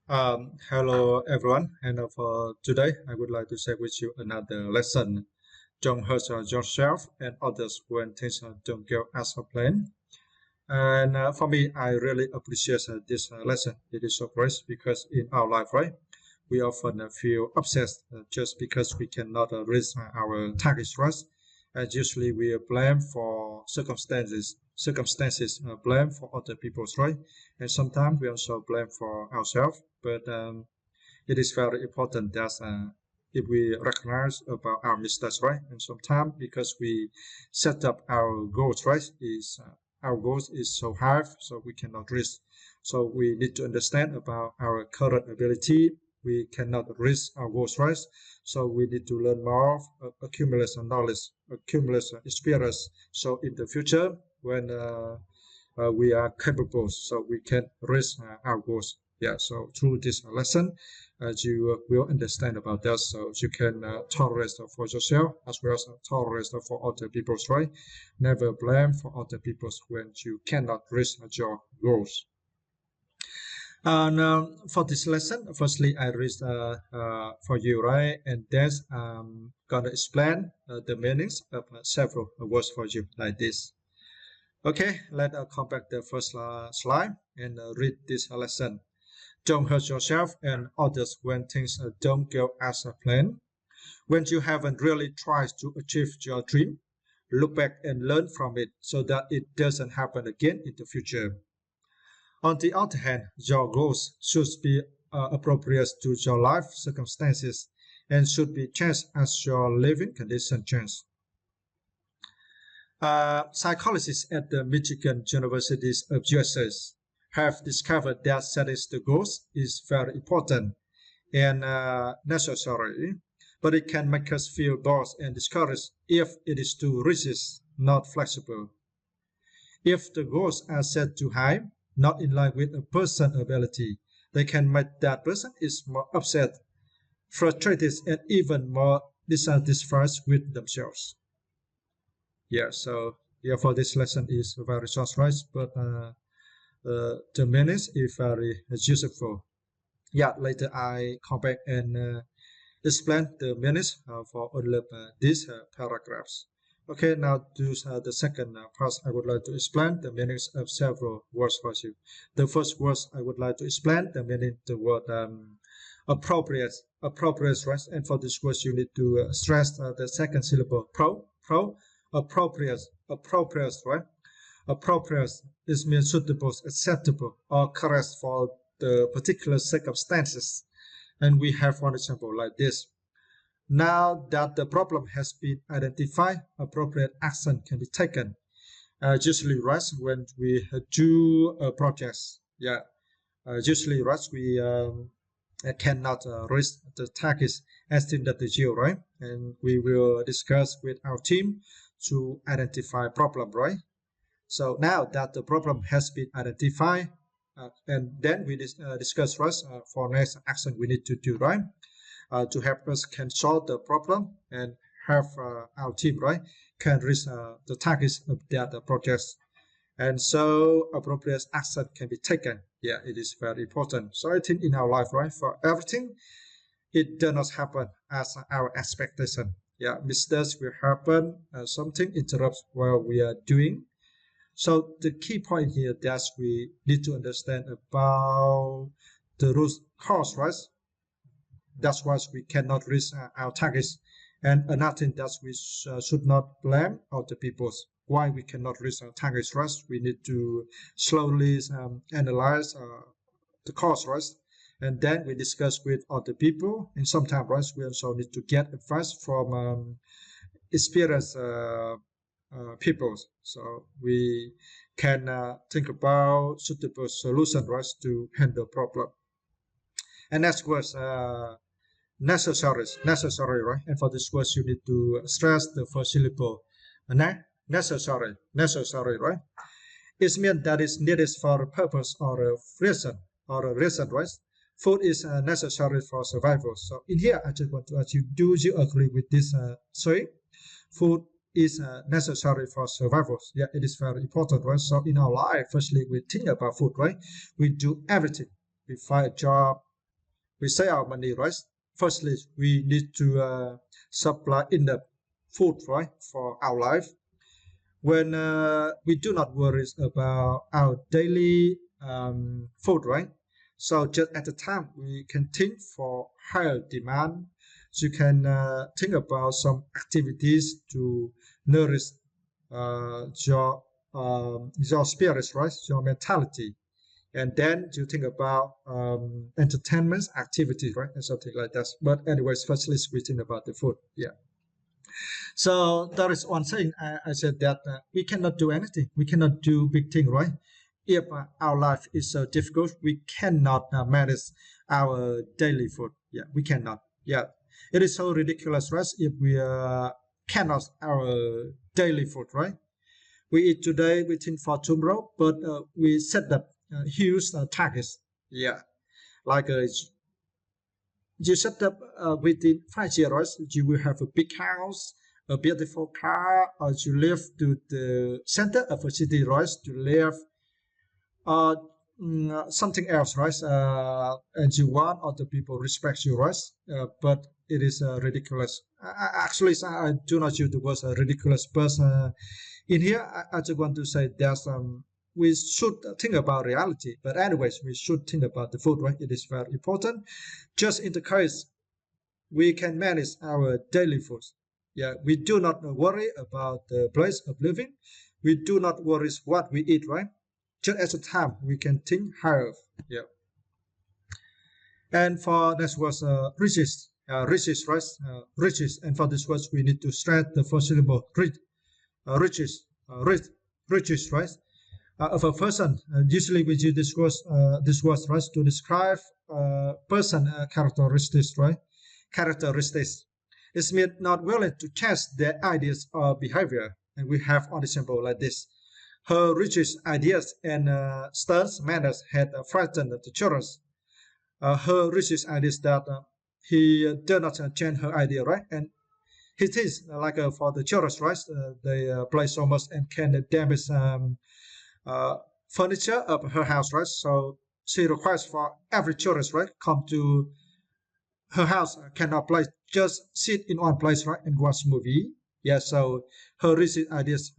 Hello everyone, and for today I would like to share with you another lesson. Don't hurt yourself and others when things don't go as planned. And for me, I really appreciate this lesson. It is so great because in our life, right, we often feel upset just because we cannot reach our targets, right? And usually we are blamed for circumstances blame for other people's, right? And sometimes we also blame for ourselves. But it is very important that if we recognize about our mistakes, right? And sometimes because we set up our goals, right, is our goals is so high, so we cannot reach. So we need to understand about our current ability. We cannot reach our goals, right? So we need to learn more, accumulate some knowledge, accumulate some experience. So in the future, when we are capable, so we can reach our goals. Yeah, so through this lesson, you will understand about that. So you can tolerate for yourself as well as tolerate for other people's, right? Never blame for other people's when you cannot reach your goals. And for this lesson, firstly, I read for you, right? And then I'm gonna explain the meanings of several words for you like this. Okay, let's come back to the first slide and read this lesson. Don't hurt yourself and others when things don't go as planned. When you haven't really tried to achieve your dream, look back and learn from it so that it doesn't happen again in the future. On the other hand, your goals should be appropriate to your life circumstances and should be changed as your living conditions change. Psychologists at the Michigan Universities of USA have discovered that setting the goals is very important and necessary, but it can make us feel bored and discouraged if it is too rigid, not flexible. If the goals are set too high, not in line with a person's ability, they can make that person is more upset, frustrated, and even more dissatisfied with themselves. Yeah, so yeah, for this lesson is very short, right? But the minutes is very useful. Yeah, later I come back and explain the minutes for all of these paragraphs. Okay, now to the second part, I would like to explain the meanings of several words for you. The first words I would like to explain the meaning the word appropriate, appropriate, right? And for this word, you need to stress the second syllable appropriate, appropriate, right? Appropriate is means suitable, acceptable, or correct for the particular circumstances. And we have one example like this. Now that the problem has been identified, appropriate action can be taken. Usually, right, when we do a project, yeah, usually, right, we cannot reach the targets estimated the yield, right? And we will discuss with our team to identify problem, right? So now that the problem has been identified, and then we discuss first for next action we need to do, right? To help us can solve the problem and have our team, right, can reach the targets of that project. And so appropriate action can be taken. Yeah, it is very important. So I think in our life, right, for everything, it does not happen as our expectation. Yeah, mistakes will happen. Something interrupts while we are doing. So the key point here that we need to understand about the root cause, right? That's why we cannot reach our targets. And another thing that we should not blame other people. Why we cannot reach our targets, right? We need to slowly analyze the cause, right? And then we discuss with other people. And sometimes, right, we also need to get advice from experienced people. So we can think about suitable solution, right, to handle problem. And next was necessary, right? And for this word, you need to stress the first syllable. Necessary, right? It means that is needed for a purpose or a reason, right? Food is necessary for survival. So in here, I just want to ask you, do you agree with this saying? Food is necessary for survival. Yeah, it is very important, right? So in our life, firstly, we think about food, right? We do everything. We find a job, we save our money, right? Firstly, we need to supply enough food, right, for our life. When we do not worry about our daily food, right? So just at the time, we can think for higher demand. So you can think about some activities to nourish your spirits, right? Your mentality. And then you think about entertainment activities, right? And something like that. But anyways, firstly, we think about the food. Yeah. So there is one thing I said that we cannot do anything. We cannot do big thing, right? If our life is so difficult, we cannot manage our daily food. Yeah, we cannot. Yeah, it is so ridiculous, right? If we cannot our daily food, right? We eat today, we think for tomorrow, but we set up huge targets. Yeah, like you set up within 5 years, right? You will have a big house, a beautiful car, or you live to the center of a city, right? To live something else, right? And you want other people respect you, right? But it is ridiculous. Actually, I do not use the word ridiculous, but in here, I just want to say that we should think about reality. But anyways, we should think about the food, right? It is very important. Just in the case we can manage our daily food. Yeah, we do not worry about the place of living. We do not worry what we eat, right? Just at the time we can think higher. Yeah. And for this was riches, right? Riches. And for this was we need to stress the foreseeable riches, riches, right? Of a person. Usually we use this word, right, to describe person characteristics, right? Characteristics. It means not willing to change their ideas or behavior. And we have an example like this. Her richest ideas and stern manners had frightened the children. Her richest ideas that he did not change her idea, right? And he thinks like for the children, right? They play so much and can damage furniture of her house, right? So she requires for every children, right, come to her house, cannot play, just sit in one place, right, and watch movie. Yeah, so her recent ideas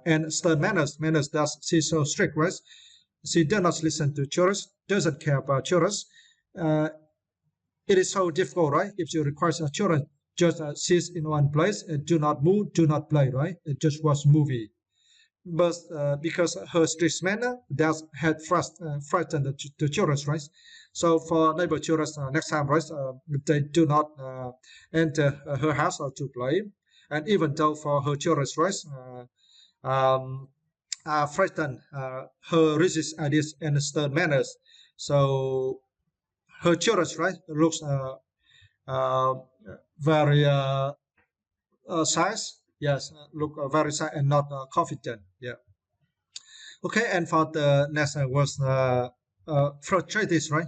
and stern manners that she's so strict, right? She does not listen to children, doesn't care about children. It is so difficult, right? If you require children just sit in one place and do not move, do not play, right? And just watch movie. But because her strict manner that had frightened the children, right? So for neighbor children, next time, right, they do not enter her house or to play. And even though for her children, right, frightened her racist ideas and stern manners. So her children, right, looks very size. Yes, look very shy and not confident. Yeah. Okay, and for the next was frustrated, right?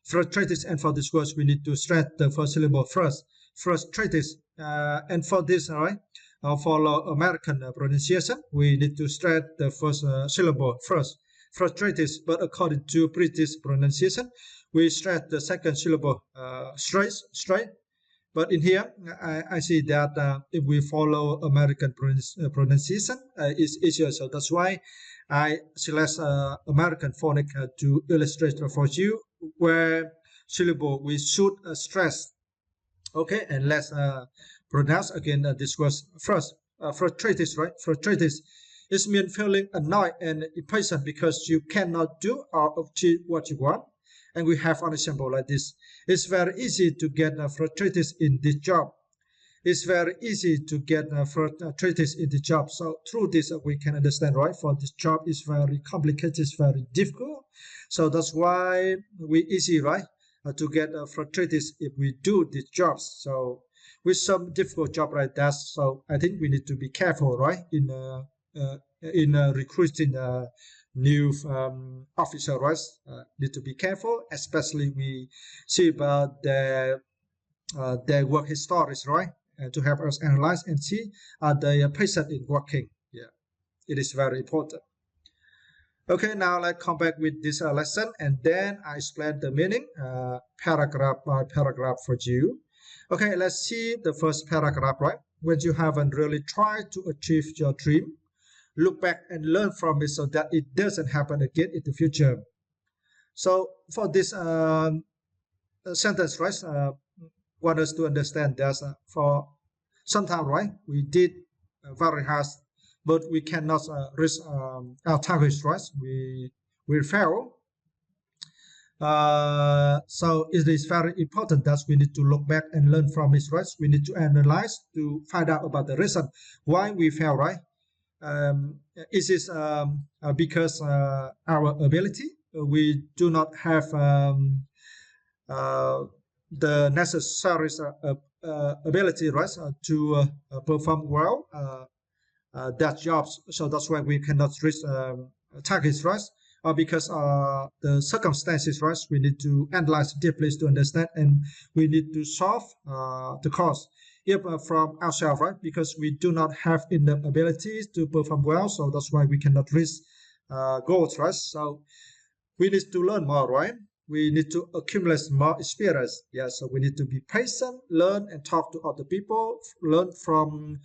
Frustrated, and for this words we need to stress the first syllable first. Frustrated, and for this, right? Follow American pronunciation, we need to stress the first syllable first. Frustrated, but according to British pronunciation, we stress the second syllable straight. But in here, I see that if we follow American pronunciation, it's easier. So that's why I select American phonic to illustrate for you where syllable we should stress. Okay, and let's pronounce again this word first. Frustrated, right? Frustrated. It means feeling annoyed and impatient because you cannot do or achieve what you want. And we have an example like this. It's very easy to get frustrated in this job. It's very easy to get frustrated in the job. So through this, we can understand, right? For this job is very complicated, it's very difficult. So that's why we easy, right, to get frustrated if we do these jobs. So with some difficult job like that, so I think we need to be careful, right, in recruiting new officer, right? Need to be careful, especially we see about their work histories, right? To help us analyze and see are they patient in working. Yeah, it is very important. Okay, now let's come back with this lesson, and then I explain the meaning paragraph by paragraph for you. Okay, let's see the first paragraph, right? When you haven't really tried to achieve your dream, look back and learn from it so that it doesn't happen again in the future. So for this sentence, right, want us to understand that for sometimes, right, we did very hard, but we cannot reach our targets, right? We fail. So it is very important that we need to look back and learn from it, right? We need to analyze to find out about the reason why we fail, right? Is this because our ability? We do not have the necessary ability, right, to perform well that jobs. So that's why we cannot reach targets, right? Or because the circumstances, right? We need to analyze deeply to understand, and we need to solve the cause. If from ourselves, right? Because we do not have enough abilities to perform well, so that's why we cannot reach goals, right? So we need to learn more, right? We need to accumulate more experience. Yeah, so we need to be patient, learn and talk to other people, learn from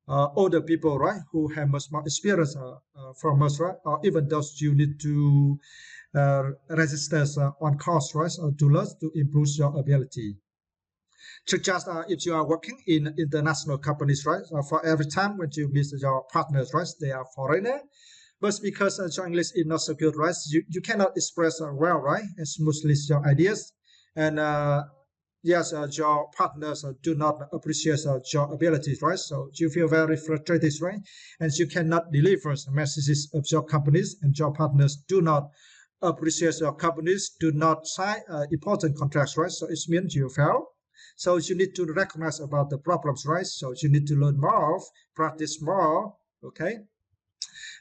older people, right, who have much more experience from us, right? Or even those you need to register on course, right, to learn to improve your ability. So just if you are working in international companies, right, for every time when you meet your partners, right, they are foreigner, but because your English is not so good, right, you cannot express well, right, and smoothly your ideas, and yes, your partners do not appreciate your abilities, right? So you feel very frustrated, right? And you cannot deliver messages of your companies, and your partners do not appreciate your companies, do not sign important contracts, right? So it means you fail. So you need to recognize about the problems, right? So you need to learn more, practice more, okay?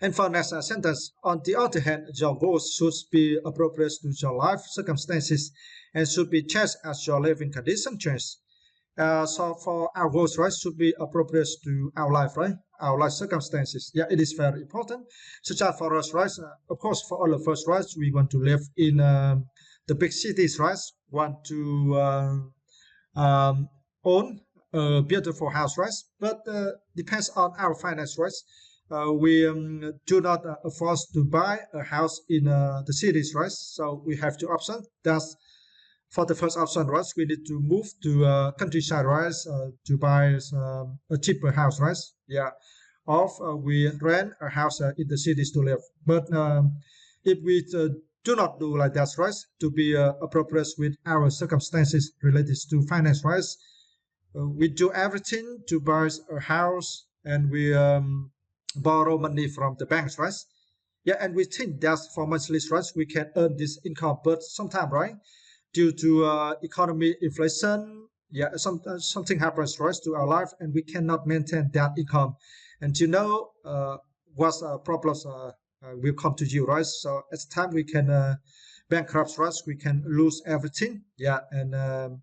And for next sentence, on the other hand, your goals should be appropriate to your life circumstances and should be changed as your living condition change. So for our goals, right, should be appropriate to our life, right? Our life circumstances. Yeah, it is very important. Such as for us, right? Of course, for all of us, right, we want to live in the big cities, right? Want to own a beautiful house, right? But depends on our finance, right? We do not afford to buy a house in the cities, right? So we have two options. That's for the first option, right? We need to move to countryside, right? To buy a cheaper house, right? Yeah. Or we rent a house in the cities to live. But if we do not do like that, right? To be appropriate with our circumstances related to finance, right? We do everything to buy a house, and we borrow money from the banks, right? Yeah, and we think that for monthly, right, we can earn this income, but sometimes, right, due to economy inflation, yeah, something happens, right, to our life, and we cannot maintain that income. And you know what problems will come to you, right? So at the time we can bankrupt, right? We can lose everything, yeah, and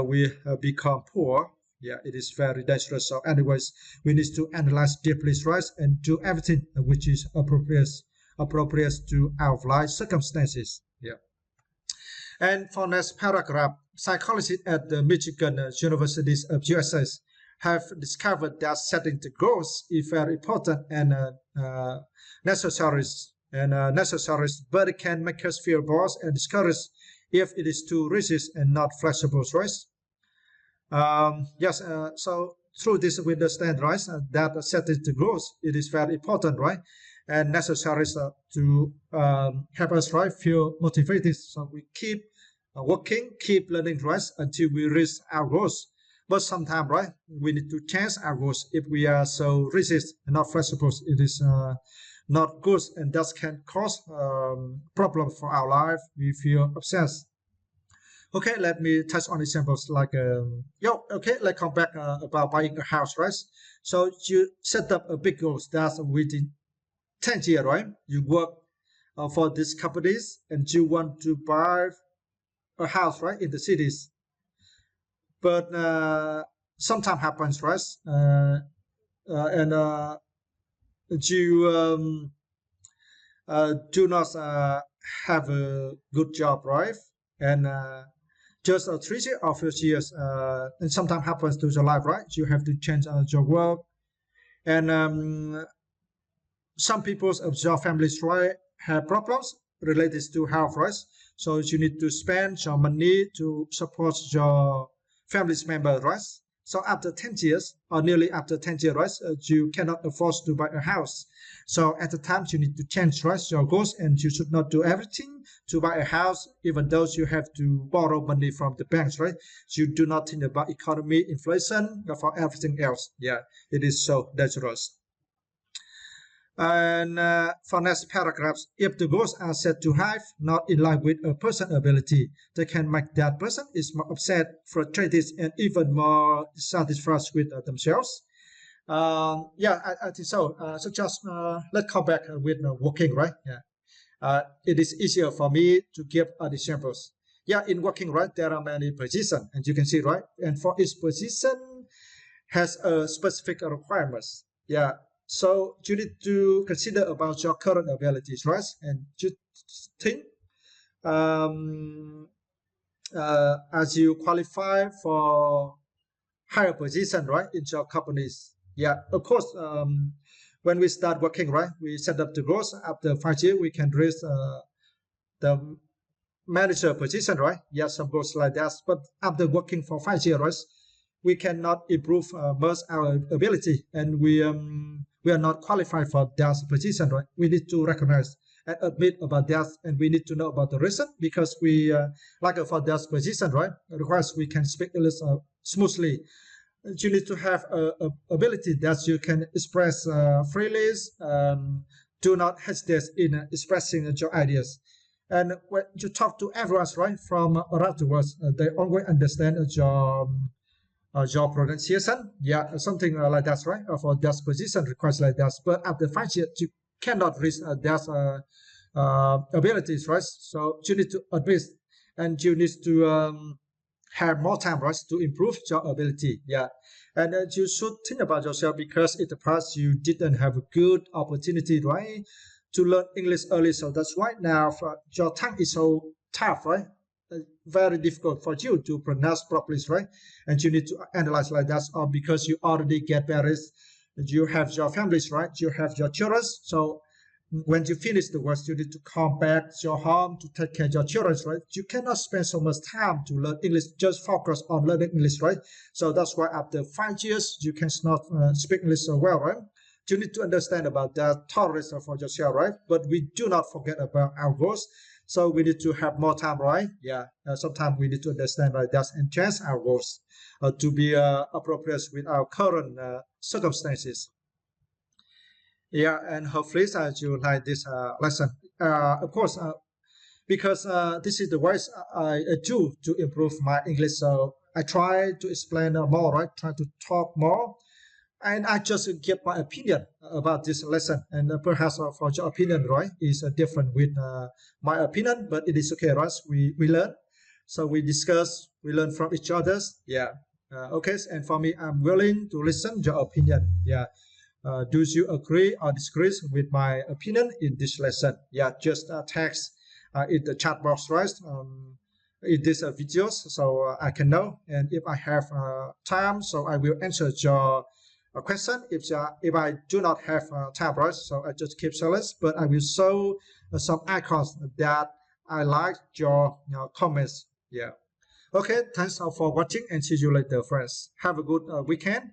we become poor. Yeah, it is very dangerous. So anyways, we need to analyze deeply, right, and do everything which is appropriate to our life circumstances. Yeah. And for next paragraph, psychologists at the Michigan Universities of USA have discovered that setting the goals is very important and necessary, but it can make us feel bored and discouraged if it is too rigid and not flexible, right? Yes, so through this we understand, right, that setting the goals, it is very important, right, and necessary to help us, right, feel motivated. So we keep working, keep learning, right, until we reach our goals. But sometimes, right, we need to change our goals. If we are so rigid and not flexible, it is not good, and that can cause problems for our life. We feel obsessed. Okay, let me touch on examples like okay, let's come back about buying a house, right? So you set up a big goal that's within 10 years, right? You work for these companies and you want to buy a house, right, in the cities. But sometimes happens, right? And you do not have a good job, right? And just 3 years or 4 years, and sometimes happens to your life, right? You have to change your work, and some people of your families, right, have problems related to health, right? So you need to spend your money to support your family's member, right? So after 10 years, or nearly after 10 years, right, you cannot afford to buy a house. So at the time, you need to change, right, your goals, and you should not do everything to buy a house, even though you have to borrow money from the banks, right? You do not think about economy, inflation, for everything else. Yeah, it is so dangerous. And for next paragraphs, if the goals are set too high, not in line with a person's ability, they can make that person is more upset, frustrated, and even more dissatisfied with themselves. Yeah, I think so. So just let's come back with working, right? Yeah. It is easier for me to give examples. Yeah, in working, right, there are many positions, and you can see, right, and for each position has a specific requirements. Yeah, so you need to consider about your current abilities, right? And you think as you qualify for higher position, right, in your companies. Yeah, of course. When we start working, right, we set up the goals. After 5 years, we can reach the manager position, right? Yeah, some goals like that. But after working for 5 years, right, we cannot improve much our ability, and we are not qualified for that position, right? We need to recognize and admit about that, and we need to know about the reason, because we like for that position, right, requires we can speak English smoothly. You need to have a ability that you can express freely. Do not hesitate in expressing your ideas. And when you talk to everyone, right, from around the world, they always understand your pronunciation. Yeah, something like that, right? For that position requires like that. But after 5 years, you cannot reach that abilities, right? So you need to admit, and you need to have more time, right, to improve your ability. Yeah, and you should think about yourself, because in the past you didn't have a good opportunity, right, to learn English early. So that's why now your tongue is so tough, right? Very difficult for you to pronounce properly, right? And you need to analyze like that, or because you already get married, you have your families, right? You have your children. So when you finish the work, you need to come back to your home to take care of your children, right? You cannot spend so much time to learn English, just focus on learning English, right? So that's why after 5 years, you cannot speak English so well, right? You need to understand about that tolerance for yourself, right? But we do not forget about our goals. So we need to have more time, right? Yeah. Sometimes we need to understand like that and change our goals to be appropriate with our current circumstances. Yeah, and hopefully you like this lesson. Of course, because this is the ways I do to improve my English. So I try to explain more, right? Try to talk more, and I just give my opinion about this lesson. And perhaps for your opinion, right, is different with my opinion, but it is okay, right? We learn, so we discuss, we learn from each other's. Yeah. Okay, and for me, I'm willing to listen your opinion. Yeah. Do you agree or disagree with my opinion in this lesson? Yeah, just text in the chat box, right? In this videos, so I can know. And if I have time, so I will answer your question. If I do not have time, right? So I just keep silence, but I will show some icons that I like your comments. Yeah. Okay, thanks for watching, and see you later, friends. Have a good weekend.